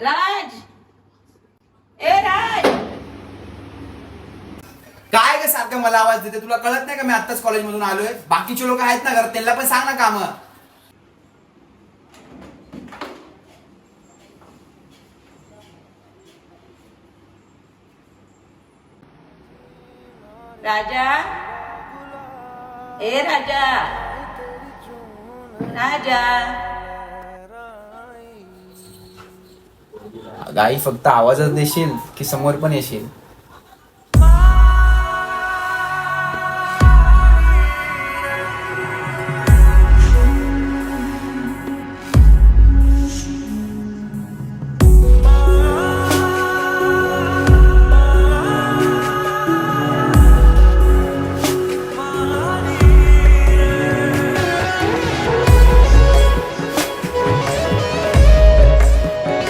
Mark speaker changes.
Speaker 1: राज, ए राज,
Speaker 2: काय ग सारखं मला आवाज देते? तुला कळत नाही का मी आत्ताच कॉलेज मधून आलोय? बाकीचे लोक आहेत ना घरात, त्यांना पण सांग ना काम.
Speaker 1: राजा, ए राजा, राजा.
Speaker 2: गाई फक्त आवाजच देशील की समोर पण येशील?